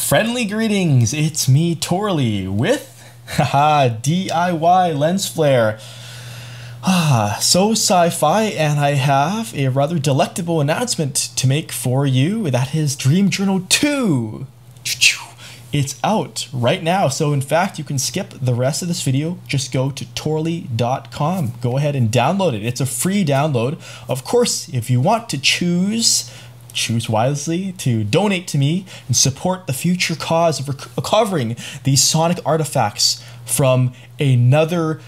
Friendly greetings, it's me Torley with DIY lens flare. So sci-fi, and I have a rather delectable announcement to make for you. That is Dream Journal 2. It's out right now, so in fact you can skip the rest of this video. Just go to torley.com. Go ahead and download it. It's a free download. Of course, if you want to choose wisely to donate to me and support the future cause of recovering these sonic artifacts from another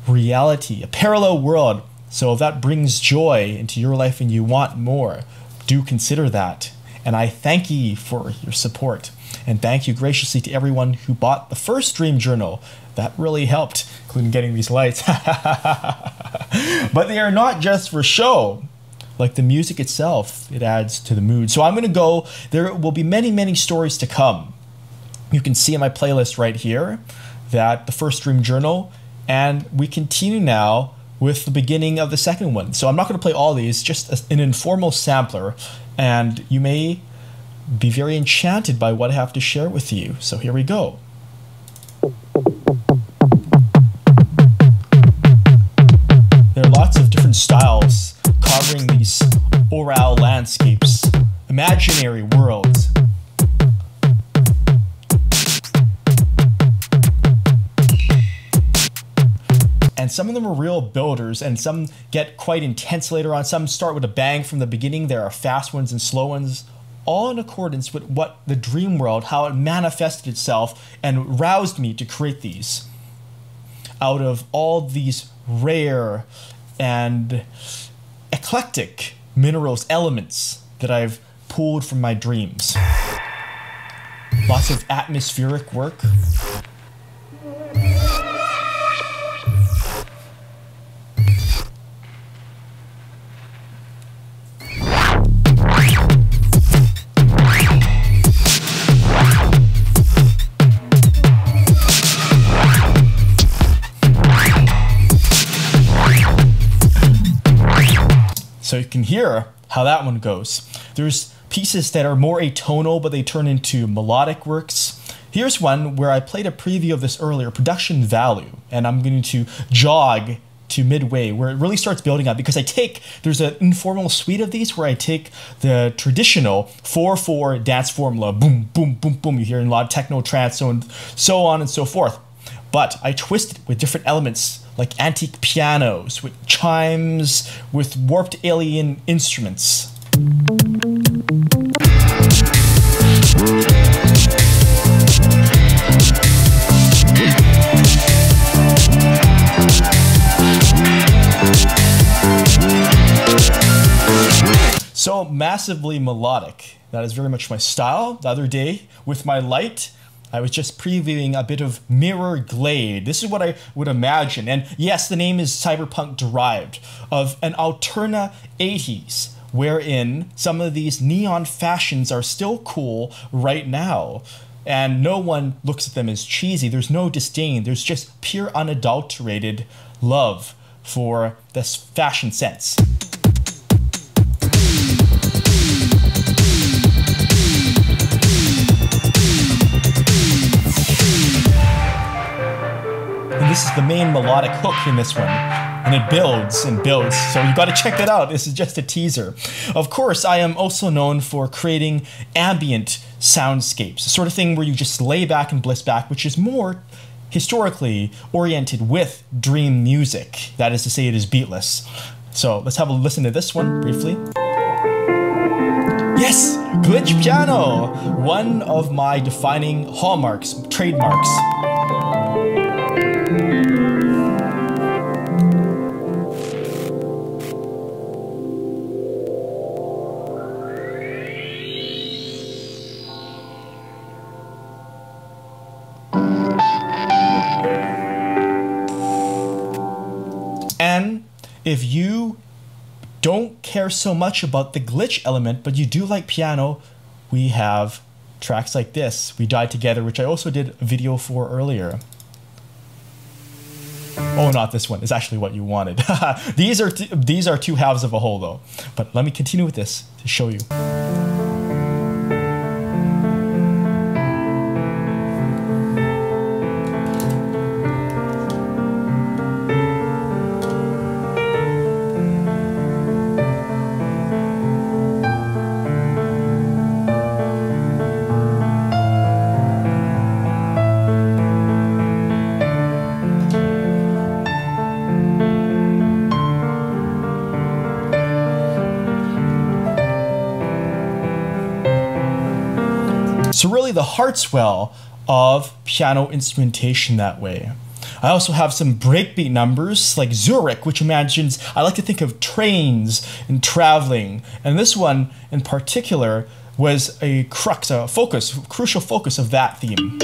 reality, a parallel world. So if that brings joy into your life and you want more, do consider that. And I thank you for your support. And thank you graciously to everyone who bought the first Dream Journal. That really helped, including getting these lights. But they are not just for show. Like the music itself, it adds to the mood. So I'm going to go, there will be many, many stories to come. You can see in my playlist right here that the first Dream Journal, and we continue now with the beginning of the second one. So I'm not going to play all these, just an informal sampler, and you may be very enchanted by what I have to share with you. So here we go. There are lots of different styles covering these oral landscapes, imaginary worlds. And some of them are real builders, and some get quite intense later on. Some start with a bang from the beginning. There are fast ones and slow ones, all in accordance with what the dream world, how it manifested itself and roused me to create these. Out of all these rare and eclectic minerals, elements that I've pulled from my dreams. Lots of atmospheric work. So you can hear how that one goes. There's pieces that are more atonal, but they turn into melodic works. Here's one where I played a preview of this earlier, production value, and I'm going to jog to midway where it really starts building up, because there's an informal suite of these where I take the traditional 4/4 dance formula, boom, boom, boom, boom, you hear in a lot of techno, trance, so on and so forth. But I twist it with different elements, like antique pianos, with chimes, with warped alien instruments. So massively melodic. That is very much my style. The other day, with my light, I was just previewing a bit of mirror glade. This is what I would imagine. And yes, the name is cyberpunk derived, of an alterna 80s, wherein some of these neon fashions are still cool right now. And no one looks at them as cheesy. There's no disdain. There's just pure unadulterated love for this fashion sense. This is the main melodic hook in this one, and it builds and builds, so you got to check it out. This is just a teaser. Of course, I am also known for creating ambient soundscapes, the sort of thing where you just lay back and bliss back, which is more historically oriented with dream music. That is to say, it is beatless. So let's have a listen to this one briefly. Yes, glitch piano, one of my defining hallmarks, trademarks. And if you don't care so much about the glitch element, but you do like piano, we have tracks like this, We Die Together, which I also did a video for earlier. Oh, not this one. It's actually what you wanted. These are two halves of a whole, though. But let me continue with this to show you. So really the heartswell of piano instrumentation that way. I also have some breakbeat numbers like Zurich, which imagines, I like to think of trains and traveling. And this one in particular was a crux, a focus, crucial focus of that theme.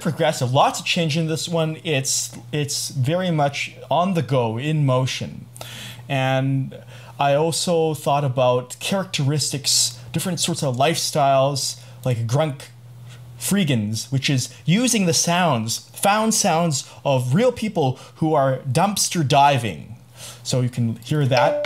Progressive, lots of change in this one. It's very much on the go, in motion. And I also thought about characteristics, different sorts of lifestyles, like grunk freegans, which is using the sounds, found sounds of real people who are dumpster diving. So you can hear that.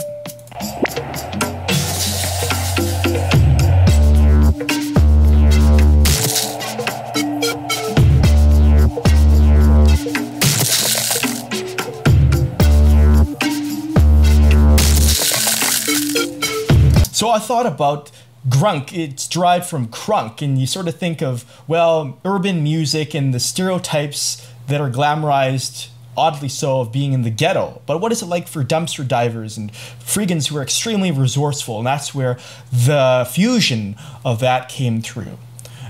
So I thought about grunk. It's derived from crunk, and you sort of think of, well, urban music and the stereotypes that are glamorized, oddly so, of being in the ghetto. But what is it like for dumpster divers and freegans who are extremely resourceful? And that's where the fusion of that came through.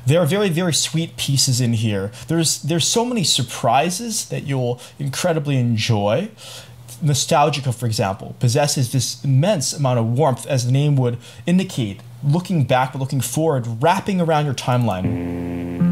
There are very, very sweet pieces in here. There's so many surprises that you'll incredibly enjoy. Nostalgica, for example, possesses this immense amount of warmth, as the name would indicate, looking back, looking forward, wrapping around your timeline.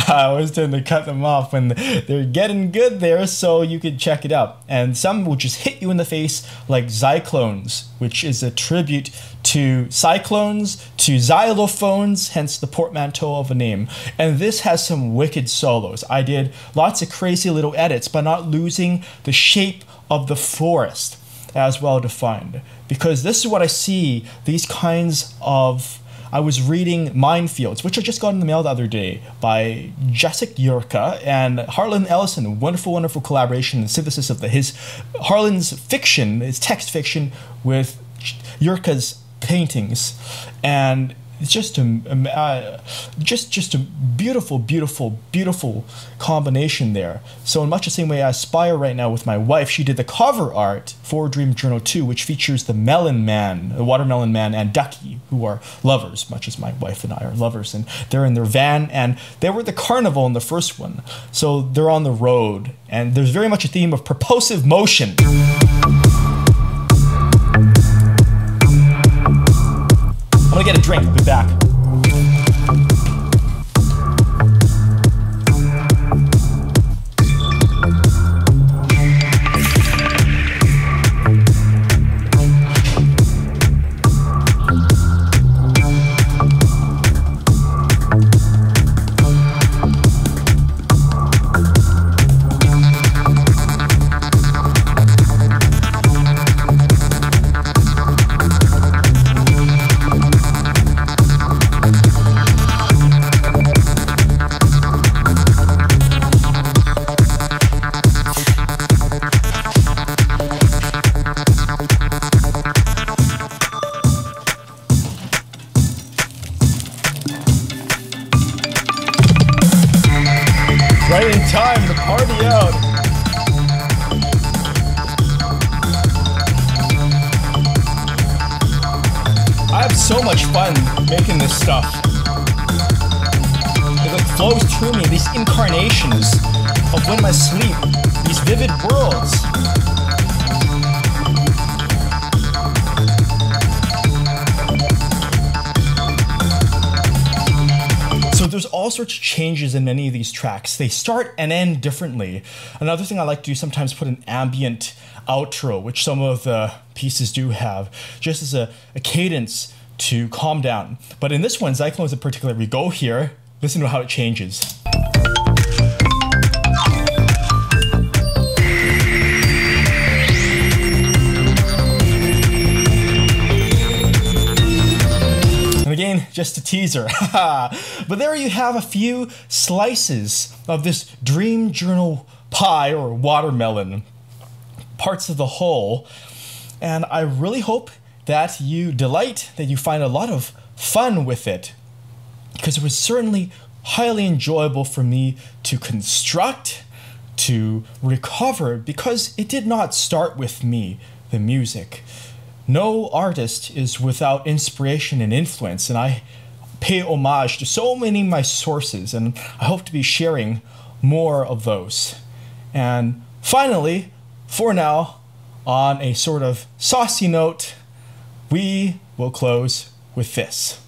I always tend to cut them off when they're getting good there, so you could check it out. And some will just hit you in the face, like Zyclones, which is a tribute to cyclones, to xylophones, hence the portmanteau of a name. And this has some wicked solos. I did lots of crazy little edits, but not losing the shape of the forest as well defined. Because this is what I see, these kinds of... I was reading Minefields, which I just got in the mail the other day by Jessica Yurka and Harlan Ellison. Wonderful, wonderful collaboration and synthesis of Harlan's fiction, his text fiction, with Yurka's paintings. And it's just a beautiful, beautiful, beautiful combination there. So in much the same way I aspire right now with my wife, she did the cover art for Dream Journal 2, which features the Melon Man, the Watermelon Man, and Ducky, who are lovers, much as my wife and I are lovers. And they're in their van, and they were at the carnival in the first one. So they're on the road, and there's very much a theme of propulsive motion. I'm gonna get a drink, I'll be back. Right in time to party out. I have so much fun making this stuff. It like flows through me, these incarnations of when I sleep, these vivid worlds. So there's all sorts of changes in many of these tracks. They start and end differently. Another thing I like to do sometimes put an ambient outro, which some of the pieces do have, just as a cadence to calm down. But in this one, Cyclones in particular, we go here, listen to how it changes. And again, just a teaser. But there you have a few slices of this dream journal pie or watermelon, parts of the whole. And I really hope that you delight, that you find a lot of fun with it, because it was certainly highly enjoyable for me to construct, to recover, because it did not start with me, the music. No artist is without inspiration and influence, and I pay homage to so many of my sources, and I hope to be sharing more of those. And finally, for now, on a sort of saucy note, we will close with this.